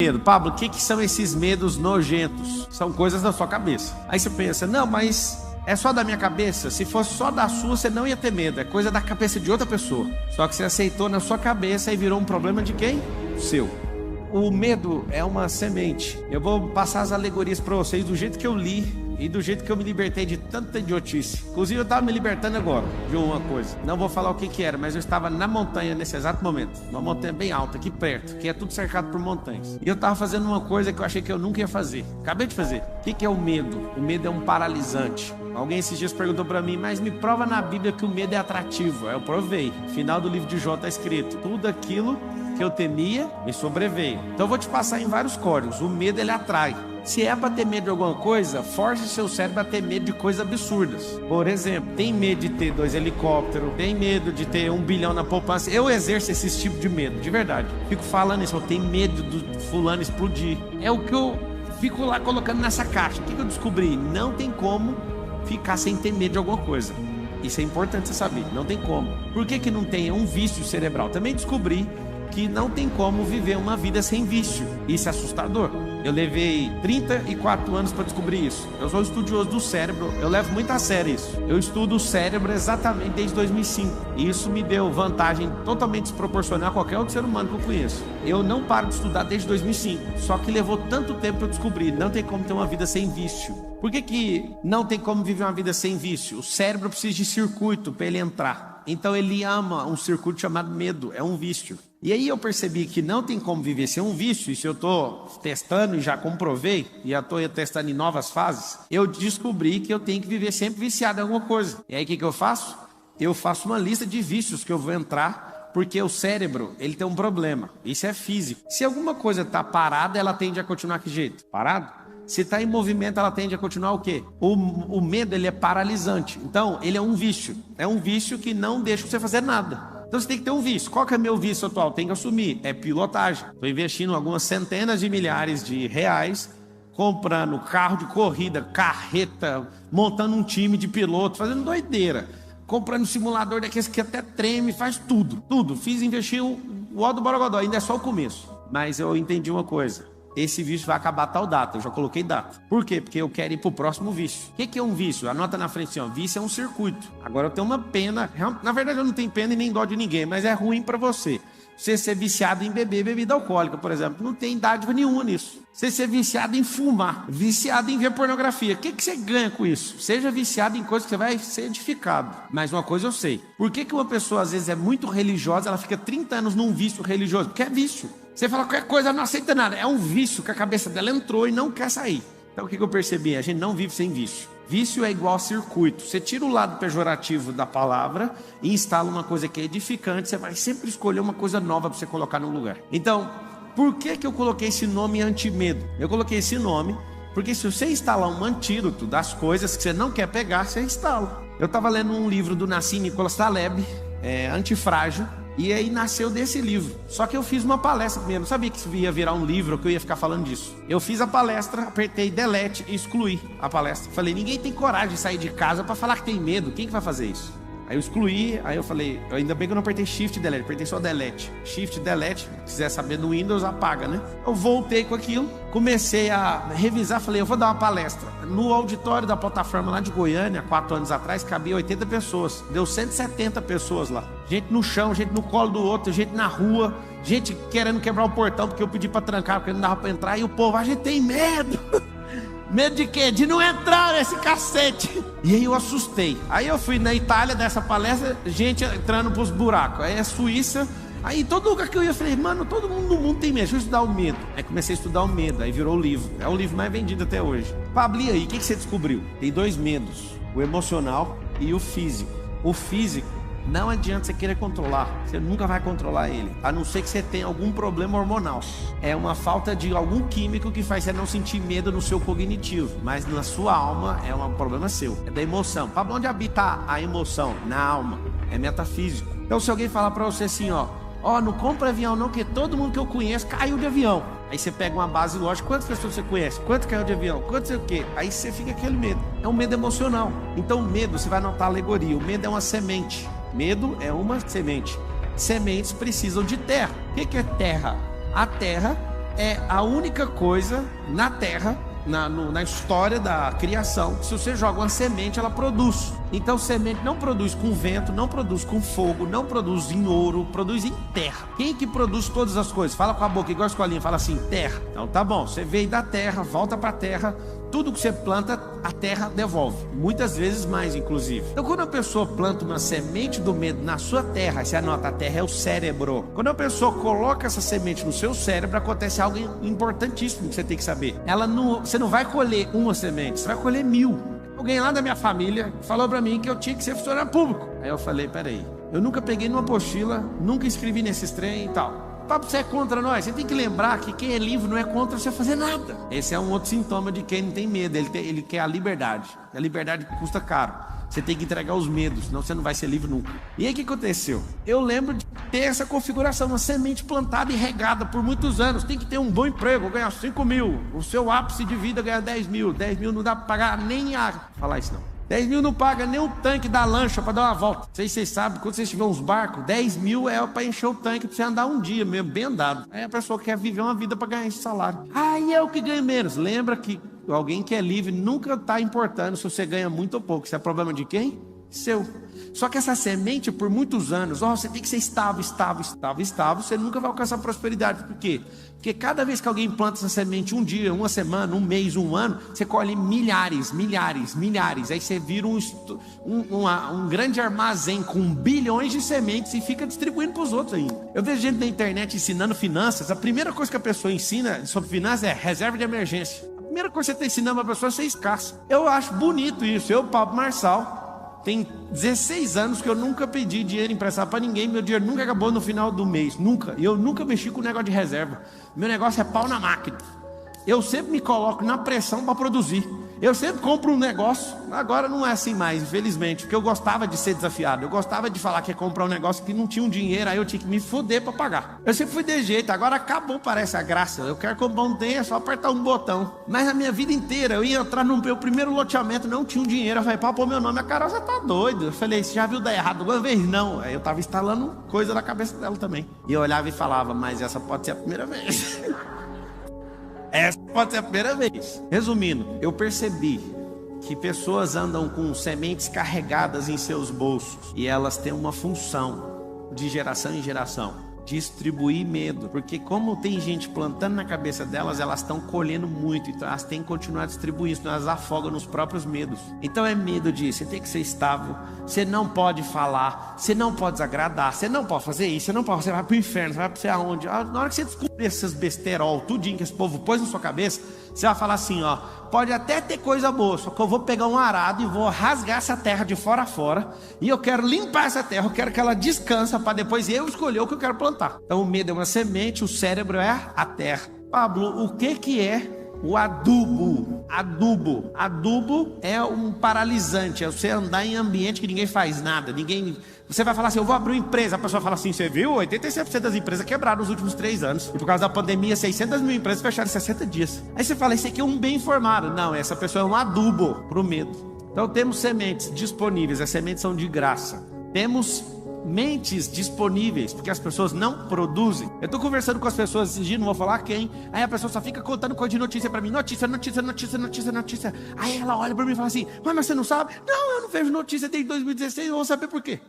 Medo. Pablo, o que são esses medos nojentos? São coisas da sua cabeça. Aí você pensa, não, mas é só da minha cabeça? Se fosse só da sua, você não ia ter medo. É coisa da cabeça de outra pessoa. Só que você aceitou na sua cabeça e virou um problema de quem? Seu. O medo é uma semente. Eu vou passar as alegorias para vocês do jeito que eu li e do jeito que eu me libertei de tanta idiotice. Inclusive eu estava me libertando agora de uma coisa. Não vou falar o que era, mas eu estava na montanha nesse exato momento. Uma montanha bem alta, aqui perto, que é tudo cercado por montanhas. E eu estava fazendo uma coisa que eu achei que eu nunca ia fazer. Acabei de fazer. O que é o medo? O medo é um paralisante. Alguém esses dias perguntou para mim, mas me prova na Bíblia que o medo é atrativo. Eu provei. No final do livro de Jó está escrito, tudo aquilo que eu temia me sobreveio. Então eu vou te passar em vários códigos. O medo, ele atrai. Se é para ter medo de alguma coisa, force seu cérebro a ter medo de coisas absurdas. Por exemplo, tem medo de ter 2 helicópteros, tem medo de ter 1 bilhão na poupança. Eu exerço esse tipo de medo, de verdade. Fico falando isso, eu tenho medo do fulano explodir. É o que eu fico lá colocando nessa caixa. O que eu descobri? Não tem como ficar sem ter medo de alguma coisa. Isso é importante você saber, não tem como. Por que não tem? É um vício cerebral. Também descobri que não tem como viver uma vida sem vício. Isso é assustador. Eu levei 34 anos para descobrir isso. Eu sou estudioso do cérebro, eu levo muito a sério isso. Eu estudo o cérebro exatamente desde 2005. E isso me deu vantagem totalmente desproporcional a qualquer outro ser humano que eu conheço. Eu não paro de estudar desde 2005. Só que levou tanto tempo para eu descobrir. Não tem como ter uma vida sem vício. Por que não tem como viver uma vida sem vício? O cérebro precisa de circuito para ele entrar. Então ele ama um circuito chamado medo, é um vício. E aí eu percebi que não tem como viver sem um vício. Isso eu estou testando e já comprovei, e já estou testando em novas fases. Eu descobri que eu tenho que viver sempre viciado em alguma coisa. E aí o que eu faço? Eu faço uma lista de vícios que eu vou entrar, porque o cérebro, ele tem um problema. Isso é físico. Se alguma coisa está parada, ela tende a continuar que jeito? Parado? Se está em movimento, ela tende a continuar o quê? O medo, ele é paralisante. Então, ele é um vício. É um vício que não deixa você fazer nada. Então, você tem que ter um vício. Qual que é meu vício atual? Tem que assumir. É pilotagem. Estou investindo algumas centenas de milhares de reais, comprando carro de corrida, carreta, montando um time de piloto, fazendo doideira. Comprando simulador daqueles que até treme, faz tudo. Tudo. Investi o ó do Borogodó. Ainda é só o começo. Mas eu entendi uma coisa. Esse vício vai acabar a tal data, eu já coloquei data. Por quê? Porque eu quero ir pro próximo vício. O que é um vício? Anota na frente assim, ó, vício é um circuito. Agora eu tenho uma pena, na verdade eu não tenho pena e nem dó de ninguém, mas é ruim para você. Você ser viciado em beber bebida alcoólica, por exemplo, não tem dádiva nenhuma nisso. Você ser viciado em fumar, viciado em ver pornografia, o que você ganha com isso? Seja viciado em coisas que você vai ser edificado. Mas uma coisa eu sei, por que uma pessoa às vezes é muito religiosa, ela fica 30 anos num vício religioso? Porque é vício. Você fala qualquer coisa, ela não aceita nada. É um vício que a cabeça dela entrou e não quer sair. Então o que eu percebi? A gente não vive sem vício. Vício é igual a circuito. Você tira o lado pejorativo da palavra e instala uma coisa que é edificante. Você vai sempre escolher uma coisa nova para você colocar no lugar. Então, por que eu coloquei esse nome anti-medo? Eu coloquei esse nome porque se você instalar um antídoto das coisas que você não quer pegar, você instala. Eu estava lendo um livro do Nassim Nicholas Taleb, Antifrágil. E aí nasceu desse livro. Só que eu fiz uma palestra primeiro. Não sabia que isso ia virar um livro, que eu ia ficar falando disso. Eu fiz a palestra, apertei delete e excluí a palestra. Falei, ninguém tem coragem de sair de casa para falar que tem medo. Quem que vai fazer isso? Aí eu excluí, aí eu falei, ainda bem que eu não apertei Shift Delete, apertei só Delete. Shift Delete, se quiser saber no Windows, apaga, né? Eu voltei com aquilo, comecei a revisar, falei, eu vou dar uma palestra. No auditório da plataforma lá de Goiânia, 4 anos atrás, cabia 80 pessoas. Deu 170 pessoas lá. Gente no chão, gente no colo do outro, gente na rua, gente querendo quebrar o portão porque eu pedi pra trancar, porque não dava pra entrar. E o povo, a gente tem medo. Medo de quê? De não entrar nesse cacete. E aí eu assustei. Aí eu fui na Itália dessa palestra, gente entrando pros buracos. Aí é Suíça. Aí todo lugar que eu ia, eu falei, mano, todo mundo no mundo tem medo. Deixa eu estudar o medo. Aí comecei a estudar o medo. Aí virou o livro. É o livro mais vendido até hoje. Pablo, e aí, o que você descobriu? Tem 2 medos. O emocional e o físico. O físico, não adianta você querer controlar. Você nunca vai controlar ele. A não ser que você tenha algum problema hormonal. É uma falta de algum químico que faz você não sentir medo no seu cognitivo. Mas na sua alma é um problema seu. É da emoção. Pablo, onde habita a emoção? Na alma. É metafísico. Então se alguém falar pra você assim, ó, não compra avião não, porque todo mundo que eu conheço caiu de avião. Aí você pega uma base lógica, quantas pessoas você conhece? Quanto caiu de avião? Quanto sei o quê? Aí você fica aquele medo. É um medo emocional. Então o medo, você vai notar a alegoria. O medo é uma semente. Medo é uma semente. Sementes precisam de terra. O que é terra? A terra é a única coisa na Terra, na história da criação, que se você joga uma semente, ela produz. Então semente não produz com vento, não produz com fogo, não produz em ouro, produz em terra. Quem que produz todas as coisas? Fala com a boca, igual a escolinha, fala assim, terra. Então tá bom, você veio da terra, volta pra terra, tudo que você planta, a terra devolve. Muitas vezes mais, inclusive. Então quando a pessoa planta uma semente do medo na sua terra, você anota, a terra é o cérebro. Quando a pessoa coloca essa semente no seu cérebro, acontece algo importantíssimo que você tem que saber. Você não vai colher uma semente, você vai colher 1000. Alguém lá da minha família falou pra mim que eu tinha que ser funcionário público. Aí eu falei, peraí, eu nunca peguei numa apostila, nunca escrevi nesses trem e tal. Papo, você é contra nós? Você tem que lembrar que quem é livre não é contra você fazer nada. Esse é um outro sintoma de quem não tem medo, ele quer a liberdade. A liberdade custa caro. Você tem que entregar os medos, senão você não vai ser livre nunca. E aí o que aconteceu? Eu lembro de ter essa configuração, uma semente plantada e regada por muitos anos. Tem que ter um bom emprego, ganhar 5.000. O seu ápice de vida ganhar 10.000. 10.000 não dá pra pagar nem a... Falar isso não. 10.000 não paga nem o tanque da lancha para dar uma volta. Não sei se vocês sabem, quando vocês tiverem uns barcos, 10.000 é para encher o tanque para você andar um dia mesmo, bem andado. Aí a pessoa quer viver uma vida para ganhar esse salário. Aí eu que ganho menos. Lembra que alguém que é livre nunca está importando se você ganha muito ou pouco. Isso é problema de quem? Seu. Só que essa semente, por muitos anos, você tem que ser estável, você nunca vai alcançar prosperidade. Por quê? Porque cada vez que alguém planta essa semente, um dia, uma semana, um mês, um ano, você colhe milhares. Aí você vira um grande armazém com bilhões de sementes e fica distribuindo para os outros ainda. Eu vejo gente na internet ensinando finanças. A primeira coisa que a pessoa ensina sobre finanças é reserva de emergência. A primeira coisa que você está ensinando para a pessoa é ser escasso. Eu acho bonito isso. Eu, Pablo Marçal, tem 16 anos que eu nunca pedi dinheiro emprestado para ninguém. Meu dinheiro nunca acabou no final do mês. Nunca. E eu nunca mexi com o negócio de reserva. Meu negócio é pau na máquina. Eu sempre me coloco na pressão para produzir. Eu sempre compro um negócio. Agora não é assim mais, infelizmente. Porque eu gostava de ser desafiado. Eu gostava de falar que ia comprar um negócio que não tinha um dinheiro. Aí eu tinha que me foder para pagar. Eu sempre fui de jeito. Agora acabou, parece a graça. Eu quero comprar um trem, é só apertar um botão. Mas a minha vida inteira, eu ia entrar no meu primeiro loteamento, não tinha um dinheiro. Eu falei, pá, pô, meu nome, a Carol, você tá doido. Eu falei, você já viu dar errado uma vez? Não. Aí eu tava instalando coisa na cabeça dela também. E eu olhava e falava, mas essa pode ser a primeira vez. Essa pode ser a primeira vez. Resumindo, eu percebi que pessoas andam com sementes carregadas em seus bolsos e elas têm uma função de geração em geração. Distribuir medo, porque como tem gente plantando na cabeça delas, elas estão colhendo muito, então elas têm que continuar distribuindo, senão elas afogam nos próprios medos. Então é medo de, você tem que ser estável, você não pode falar, você não pode desagradar, você não pode fazer isso, você vai pro inferno, você vai pra você aonde? Na hora que você descobrir essas besterol, tudinho que esse povo pôs na sua cabeça, você vai falar assim, ó, pode até ter coisa boa, só que eu vou pegar um arado e vou rasgar essa terra de fora a fora, e eu quero limpar essa terra, eu quero que ela descansa para depois eu escolher o que eu quero plantar. Então o medo é uma semente, o cérebro é a terra. Pablo, o que é o adubo? Adubo é um paralisante, é você andar em ambiente que ninguém faz nada, você vai falar assim, eu vou abrir uma empresa, a pessoa fala assim, você viu? 86% das empresas quebraram nos últimos 3 anos. E por causa da pandemia, 600 mil empresas fecharam em 60 dias. Aí você fala, esse aqui é um bem informado. Não, essa pessoa é um adubo para o medo. Então temos sementes disponíveis, as sementes são de graça. Temos mentes disponíveis, porque as pessoas não produzem. Eu tô conversando com as pessoas esses dias, não vou falar quem. Aí a pessoa só fica contando coisa de notícia pra mim. Notícia. Aí ela olha pra mim e fala assim, mas você não sabe? Não, eu não vejo notícia desde 2016, eu vou saber por quê.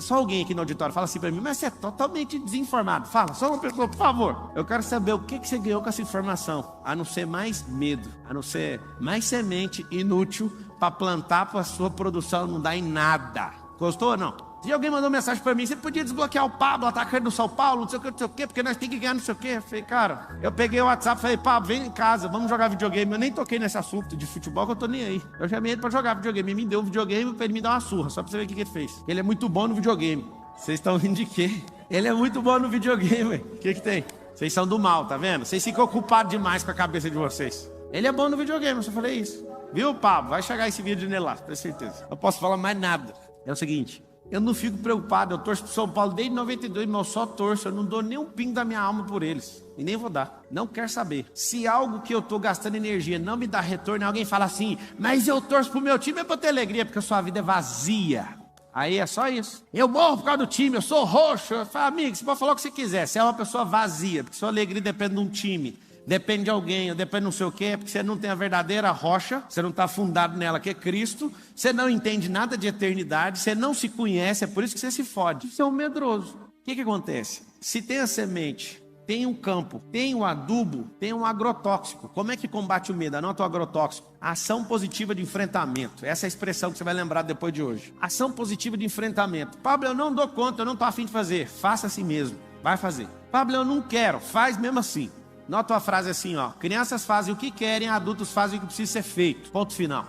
Só alguém aqui no auditório fala assim pra mim, mas você é totalmente desinformado. Fala, só uma pessoa, por favor. Eu quero saber o que você ganhou com essa informação, a não ser mais medo, a não ser mais semente inútil pra plantar pra sua produção não dar em nada. Gostou ou não? Se alguém mandou mensagem pra mim, você podia desbloquear o Pablo, atacante do São Paulo, não sei o que, porque nós temos que ganhar não sei o que. Eu falei, cara, eu peguei o WhatsApp e falei, Pablo, vem em casa, vamos jogar videogame. Eu nem toquei nesse assunto de futebol, que eu tô nem aí. Eu chamei ele pra jogar videogame, ele me deu um videogame pra ele me dar uma surra, só pra você ver o que ele fez. Ele é muito bom no videogame. Vocês estão rindo de quê? Ele é muito bom no videogame, o que tem? Vocês são do mal, tá vendo? Vocês ficam ocupados demais com a cabeça de vocês. Ele é bom no videogame, eu só falei isso. Viu, Pablo? Vai chegar esse vídeo nele lá, tenho certeza. Não posso falar mais nada. É o seguinte, eu não fico preocupado, eu torço pro São Paulo desde 92, mas eu só torço, eu não dou nem um pingo da minha alma por eles. E nem vou dar, não quero saber. Se algo que eu tô gastando energia não me dá retorno, alguém fala assim, mas eu torço pro meu time é pra ter alegria, porque a sua vida é vazia. Aí é só isso. Eu morro por causa do time, eu sou roxo. Eu falo, amigo, você pode falar o que você quiser. Você é uma pessoa vazia, porque sua alegria depende de um time, depende de alguém, depende de não sei o quê, porque você não tem a verdadeira rocha, você não está fundado nela, que é Cristo, você não entende nada de eternidade, você não se conhece, é por isso que você se fode. Você é um medroso. O que acontece? Se tem a semente, tem um campo, tem um adubo, tem um agrotóxico. Como é que combate o medo? Anota o agrotóxico. Ação positiva de enfrentamento. Essa é a expressão que você vai lembrar depois de hoje. Ação positiva de enfrentamento. Pablo, eu não dou conta, eu não estou afim de fazer. Faça assim mesmo. Vai fazer. Pablo, eu não quero. Faz mesmo assim. Nota a frase assim, ó. Crianças fazem o que querem, adultos fazem o que precisa ser feito. Ponto final.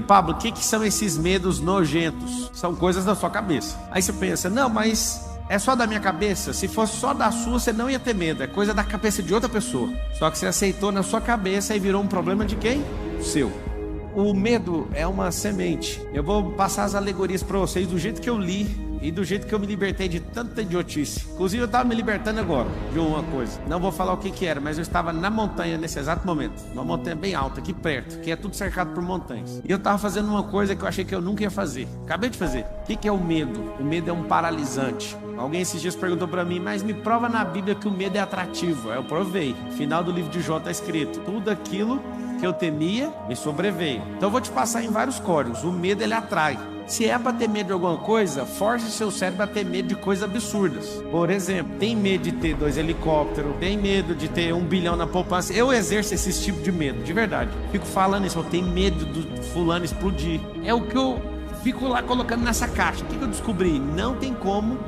Pablo, o que são esses medos nojentos? São coisas da sua cabeça. Aí você pensa, não, mas é só da minha cabeça? Se fosse só da sua, você não ia ter medo. É coisa da cabeça de outra pessoa. Só que você aceitou na sua cabeça e virou um problema de quem? Seu. O medo é uma semente. Eu vou passar as alegorias para vocês do jeito que eu li e do jeito que eu me libertei de tanta idiotice. Inclusive eu estava me libertando agora de uma coisa. Não vou falar o que era, mas eu estava na montanha nesse exato momento. Uma montanha bem alta, aqui perto, que é tudo cercado por montanhas. E eu estava fazendo uma coisa que eu achei que eu nunca ia fazer. Acabei de fazer. O que é o medo? O medo é um paralisante. Alguém esses dias perguntou para mim, mas me prova na Bíblia que o medo é atrativo. Aí eu provei. No final do livro de Jó está escrito, tudo aquilo que eu temia me sobreveio. Então eu vou te passar em vários códigos. O medo, ele atrai. Se é para ter medo de alguma coisa, force seu cérebro a ter medo de coisas absurdas. Por exemplo, tem medo de ter 2 helicópteros, tem medo de ter 1 bilhão na poupança. Eu exerço esse tipo de medo, de verdade. Fico falando isso, eu tenho medo do fulano explodir. É o que eu fico lá colocando nessa caixa. O que eu descobri? Não tem como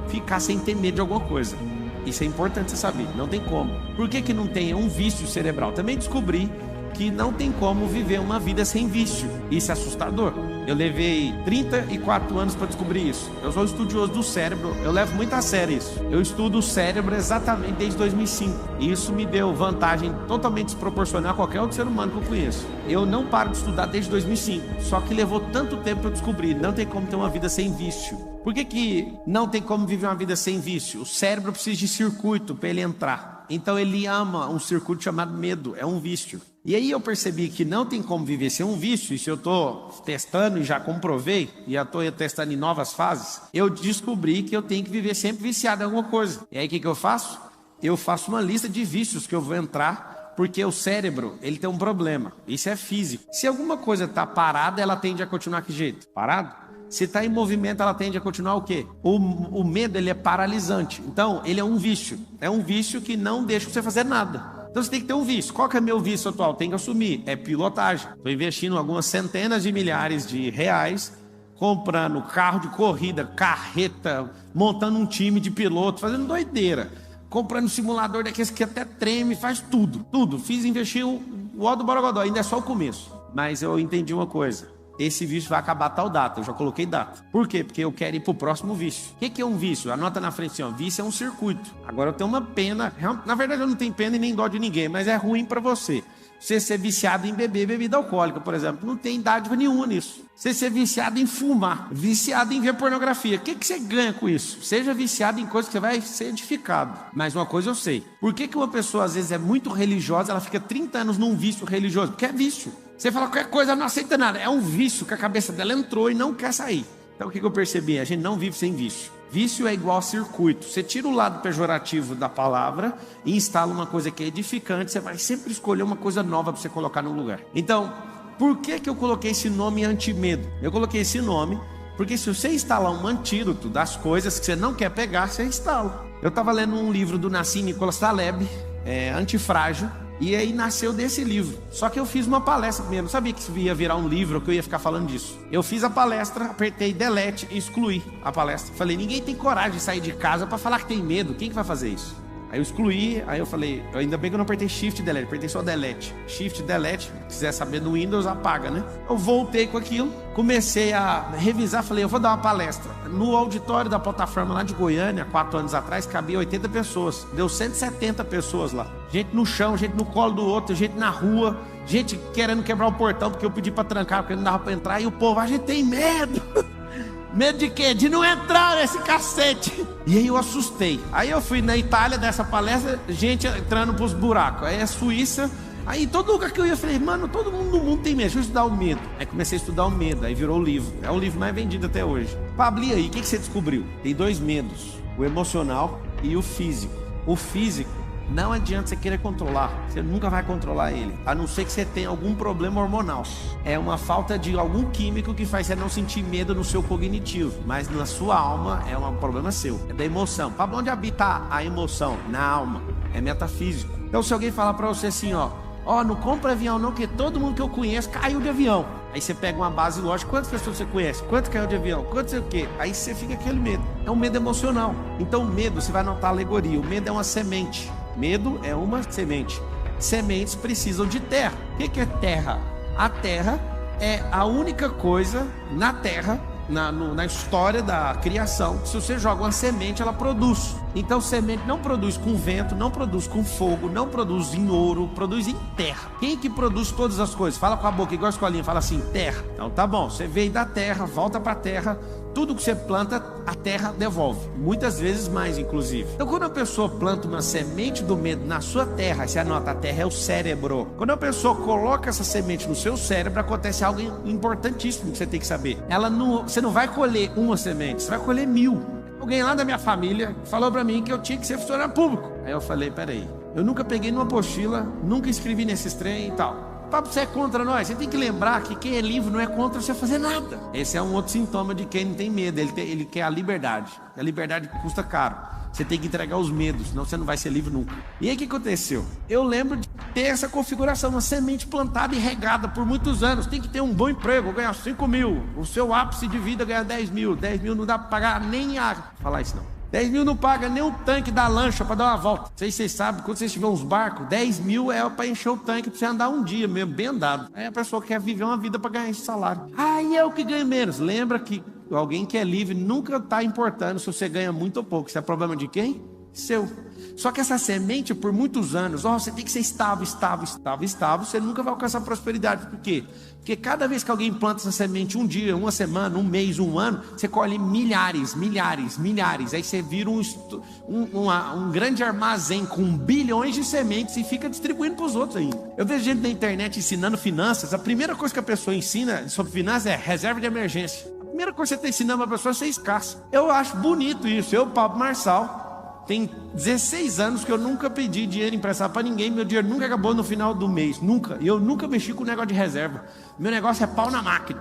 ficar sem ter medo de alguma coisa. Isso é importante você saber, não tem como. Por que não tem? É um vício cerebral. Também descobri que não tem como viver uma vida sem vício. Isso é assustador. Eu levei 34 anos para descobrir isso. Eu sou estudioso do cérebro, eu levo muito a sério isso. Eu estudo o cérebro exatamente desde 2005. E isso me deu vantagem totalmente desproporcional a qualquer outro ser humano que eu conheço. Eu não paro de estudar desde 2005. Só que levou tanto tempo para eu descobrir. Não tem como ter uma vida sem vício. Por que não tem como viver uma vida sem vício? O cérebro precisa de circuito para ele entrar. Então ele ama um circuito chamado medo. É um vício. E aí eu percebi que não tem como viver sem um vício. E se eu estou testando e já comprovei, e já estou testando em novas fases, eu descobri que eu tenho que viver sempre viciado em alguma coisa. E aí o que eu faço? Eu faço uma lista de vícios que eu vou entrar, porque o cérebro, ele tem um problema. Isso é físico. Se alguma coisa está parada, ela tende a continuar que jeito? Parado? Se está em movimento, ela tende a continuar o quê? O medo, ele é paralisante. Então, ele é um vício. É um vício que não deixa você fazer nada. Então você tem que ter um vício. Qual que é meu vício atual? Tem que assumir. É pilotagem. Estou investindo algumas centenas de milhares de reais, comprando carro de corrida, carreta, montando um time de piloto, fazendo doideira. Comprando um simulador daqueles que até treme, faz tudo. Tudo. Investi o ó do Borogodó. Ainda é só o começo. Mas eu entendi uma coisa. Esse vício vai acabar a tal data, eu já coloquei data. Por quê? Porque eu quero ir pro próximo vício. O que é um vício? Anota na frente assim, ó. Vício é um circuito. Agora eu tenho uma pena, na verdade eu não tenho pena e nem dó de ninguém, mas é ruim pra você. Você ser viciado em beber bebida alcoólica, por exemplo, não tem dádiva nenhuma nisso. Você ser viciado em fumar, viciado em ver pornografia, o que você ganha com isso? Seja viciado em coisas que você vai ser edificado. Mas uma coisa eu sei, por que uma pessoa às vezes é muito religiosa, ela fica 30 anos num vício religioso? Porque é vício. Você fala qualquer coisa, ela não aceita nada. É um vício que a cabeça dela entrou e não quer sair. Então o que eu percebi? A gente não vive sem vício. Vício é igual a circuito. Você tira o lado pejorativo da palavra e instala uma coisa que é edificante. Você vai sempre escolher uma coisa nova para você colocar no lugar. Então, por que eu coloquei esse nome antimedo? Eu coloquei esse nome porque se você instalar um antídoto das coisas que você não quer pegar, você instala. Eu estava lendo um livro do Nassim Nicholas Taleb, Antifrágil. E aí nasceu desse livro. Só que eu fiz uma palestra primeiro. Não sabia que isso ia virar um livro, que eu ia ficar falando disso. Eu fiz a palestra, apertei delete e excluí a palestra. Falei, ninguém tem coragem de sair de casa para falar que tem medo. Quem que vai fazer isso? Aí eu excluí, aí eu falei, ainda bem que eu não apertei Shift Delete, apertei só Delete. Shift Delete, se quiser saber do Windows, apaga, né? Eu voltei com aquilo, comecei a revisar, falei, eu vou dar uma palestra. No auditório da plataforma lá de Goiânia, 4 anos atrás, cabia 80 pessoas. Deu 170 pessoas lá. Gente no chão, gente no colo do outro, gente na rua, gente querendo quebrar o portão porque eu pedi pra trancar, porque não dava pra entrar. E o povo, a gente tem medo. Medo de quê? De não entrar nesse cacete. E aí eu assustei. Aí eu fui na Itália dessa palestra, gente entrando pros buracos. Aí a Suíça, Aí todo lugar que eu ia, eu falei, mano, todo mundo no mundo tem medo, deixa eu estudar o medo. Aí comecei a estudar o medo, aí virou o livro. É o livro mais vendido até hoje. Pablo, e aí, o que você descobriu? Tem 2 medos, o emocional e o físico. O físico, não adianta você querer controlar, você nunca vai controlar ele, a não ser que você tenha algum problema hormonal. É uma falta de algum químico que faz você não sentir medo no seu cognitivo, mas na sua alma é um problema seu, é da emoção. Pablo, onde habita a emoção? Na alma, é metafísico. Então se alguém falar pra você assim, ó, não compra avião não, que todo mundo que eu conheço caiu de avião. Aí você pega uma base lógica, quantas pessoas você conhece? Quanto caiu de avião? Quanto sei o quê? Aí você fica aquele medo. É um medo emocional. Então o medo, você vai notar a alegoria, o medo é uma semente. Medo é uma semente. Sementes precisam de terra. O que é terra? A terra é a única coisa na terra, na história da criação, se você joga uma semente, ela produz. Então semente não produz com vento, não produz com fogo, não produz em ouro, produz em terra. Quem que produz todas as coisas? Fala com a boca, igual a escolinha, fala assim, terra. Então tá bom, você veio da terra, volta pra terra, tudo que você planta, a terra devolve. Muitas vezes mais, inclusive. Então quando a pessoa planta uma semente do medo na sua terra, você anota, a terra é o cérebro. Quando a pessoa coloca essa semente no seu cérebro, acontece algo importantíssimo que você tem que saber. Você não vai colher uma semente, você vai colher 1000. Alguém lá da minha família falou pra mim que eu tinha que ser funcionário público. Aí eu falei, peraí, eu nunca peguei numa apostila, nunca escrevi nesses trem e tal. Papo, você é contra nós? Você tem que lembrar que quem é livre não é contra você fazer nada. Esse é um outro sintoma de quem não tem medo, ele quer a liberdade. A liberdade custa caro. Você tem que entregar os medos, senão você não vai ser livre nunca. E aí o que aconteceu? Eu lembro de ter essa configuração, uma semente plantada e regada por muitos anos. Tem que ter um bom emprego, ganhar 5 mil. O seu ápice de vida ganhar 10 mil. 10 mil não dá para pagar nem a... Falar isso não. 10 mil não paga nem o tanque da lancha para dar uma volta. Não sei se vocês sabem, quando vocês tiverem uns barcos, 10 mil é para encher o tanque para você andar um dia mesmo, bem andado. Aí a pessoa quer viver uma vida para ganhar esse salário. Aí eu que ganho menos. Lembra que alguém que é livre nunca está importando se você ganha muito ou pouco. Isso é problema de quem? Seu. Só que essa semente, por muitos anos, você tem que ser estável, você nunca vai alcançar prosperidade. Por quê? Porque cada vez que alguém planta essa semente, um dia, uma semana, um mês, um ano, você colhe milhares. Aí você vira um grande armazém com bilhões de sementes e fica distribuindo para os outros ainda. Eu vejo gente na internet ensinando finanças. A primeira coisa que a pessoa ensina sobre finanças é reserva de emergência. A primeira coisa que você está ensinando para a pessoa é ser escasso. Eu acho bonito isso. Eu, Pablo Marçal, tem 16 anos que eu nunca pedi dinheiro emprestado para ninguém. Meu dinheiro nunca acabou no final do mês. Nunca. Eu nunca mexi com o negócio de reserva. Meu negócio é pau na máquina.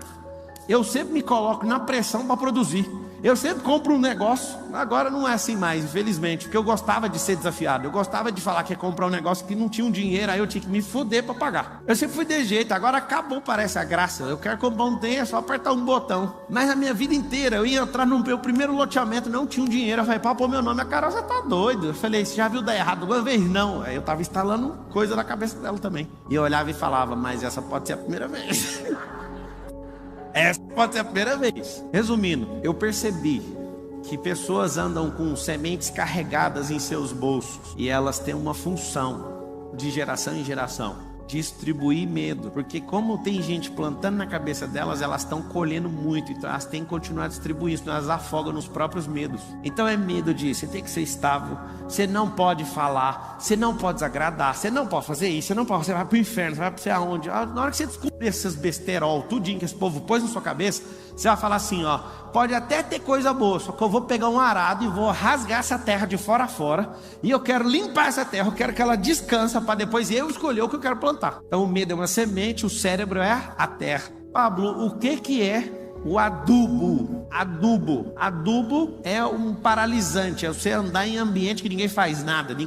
Eu sempre me coloco na pressão para produzir. Eu sempre compro um negócio. Agora não é assim mais, infelizmente. Porque eu gostava de ser desafiado. Eu gostava de falar que ia comprar um negócio que não tinha um dinheiro. Aí eu tinha que me foder para pagar. Eu sempre fui de jeito. Agora acabou, parece a graça. Eu quero comprar um trem, é só apertar um botão. Mas a minha vida inteira, eu ia entrar no meu primeiro loteamento, não tinha um dinheiro. Eu falei, pá, pô, meu nome, a Carol, você tá doido. Eu falei, você já viu dar errado uma vez? Não. Aí eu tava instalando coisa na cabeça dela também. E eu olhava e falava, mas essa pode ser a primeira vez. Essa pode ser a primeira vez. Resumindo, eu percebi que pessoas andam com sementes carregadas em seus bolsos e elas têm uma função de geração em geração. Distribuir medo, porque como tem gente plantando na cabeça delas, elas estão colhendo muito, então elas têm que continuar distribuindo, senão elas afogam nos próprios medos. Então é medo de, você tem que ser estável, você não pode falar, você não pode desagradar, você não pode fazer isso, você vai pro inferno, você vai pra aonde? Na hora que você descobrir esses besterol, tudinho que esse povo pôs na sua cabeça, você vai falar assim, pode até ter coisa boa, só que eu vou pegar um arado e vou rasgar essa terra de fora a fora, e eu quero limpar essa terra, eu quero que ela descansa para depois eu escolher o que eu quero plantar. Então o medo é uma semente, o cérebro é a terra. Pablo, o que é o adubo? Adubo é um paralisante, é você andar em ambiente que ninguém faz nada,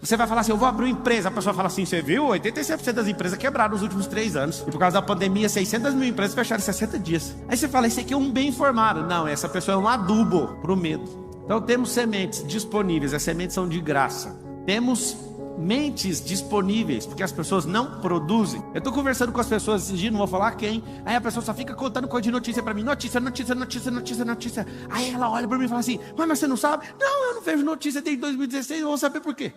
você vai falar assim, eu vou abrir uma empresa, a pessoa fala assim, você viu? 87% das empresas quebraram nos últimos 3 anos. E por causa da pandemia, 600 mil empresas fecharam em 60 dias. Aí você fala, esse aqui é um bem informado. Não, essa pessoa é um adubo para o medo. Então temos sementes disponíveis, as sementes são de graça. Temos mentes disponíveis, porque as pessoas não produzem. Eu estou conversando com as pessoas esses dias, não vou falar quem. Aí a pessoa só fica contando coisa de notícia para mim, notícia. Aí ela olha para mim e fala assim, mas você não sabe? Não, eu não vejo notícia desde 2016, eu vou saber por quê.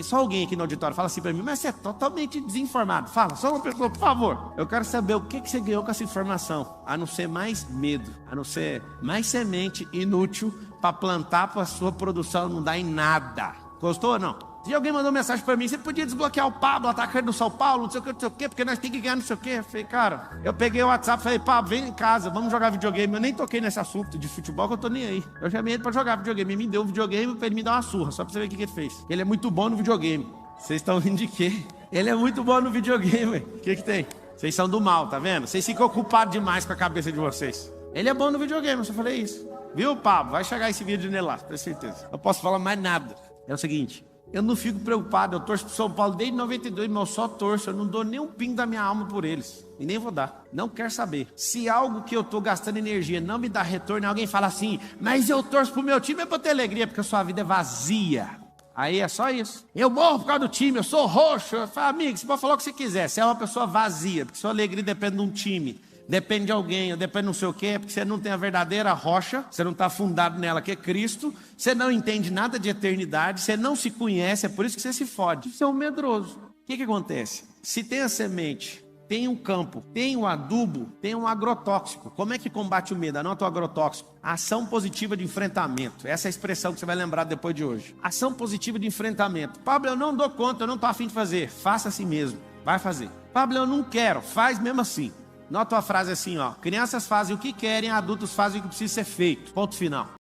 Só alguém aqui no auditório fala assim para mim, mas você é totalmente desinformado. Fala, só uma pessoa, por favor. Eu quero saber o que você ganhou com essa informação, a não ser mais medo, a não ser mais semente inútil para plantar para a sua produção não dar em nada. Gostou ou não? E alguém mandou mensagem pra mim, você podia desbloquear o Pablo, atacante do São Paulo, não sei o que, porque nós temos que ganhar não sei o que. Eu falei, cara, eu peguei o WhatsApp e falei, Pablo, vem em casa, vamos jogar videogame. Eu nem toquei nesse assunto de futebol, que eu tô nem aí. Eu chamei ele pra jogar videogame, ele me deu um videogame pra ele me dar uma surra, só pra você ver o que ele fez. Ele é muito bom no videogame. Vocês estão rindo de quê? Ele é muito bom no videogame, o que tem? Vocês são do mal, tá vendo? Vocês ficam ocupados demais com a cabeça de vocês. Ele é bom no videogame, eu só falei isso. Viu, Pablo? Vai chegar esse vídeo nele lá, tenho certeza. Não posso falar mais nada. É o seguinte, eu não fico preocupado, eu torço pro São Paulo desde 92, mas eu só torço, eu não dou nem um pingo da minha alma por eles. E nem vou dar. Não quero saber. Se algo que eu tô gastando energia não me dá retorno, alguém fala assim, mas eu torço pro meu time é pra ter alegria, porque a sua vida é vazia. Aí é só isso. Eu morro por causa do time, eu sou roxo. Eu falo, amigo, você pode falar o que você quiser. Você é uma pessoa vazia, porque sua alegria depende de um time. Depende de alguém, depende de não sei o quê, porque você não tem a verdadeira rocha, você não está fundado nela, que é Cristo, você não entende nada de eternidade, você não se conhece, é por isso que você se fode. Você é um medroso. O que acontece? Se tem a semente, tem um campo, tem um adubo, tem um agrotóxico. Como é que combate o medo? Anota o agrotóxico. Ação positiva de enfrentamento. Essa é a expressão que você vai lembrar depois de hoje. Ação positiva de enfrentamento. Pablo, eu não dou conta, eu não estou afim de fazer. Faça assim mesmo. Vai fazer. Pablo, eu não quero. Faz mesmo assim. Nota a frase assim, ó. Crianças fazem o que querem, adultos fazem o que precisa ser feito. Ponto final.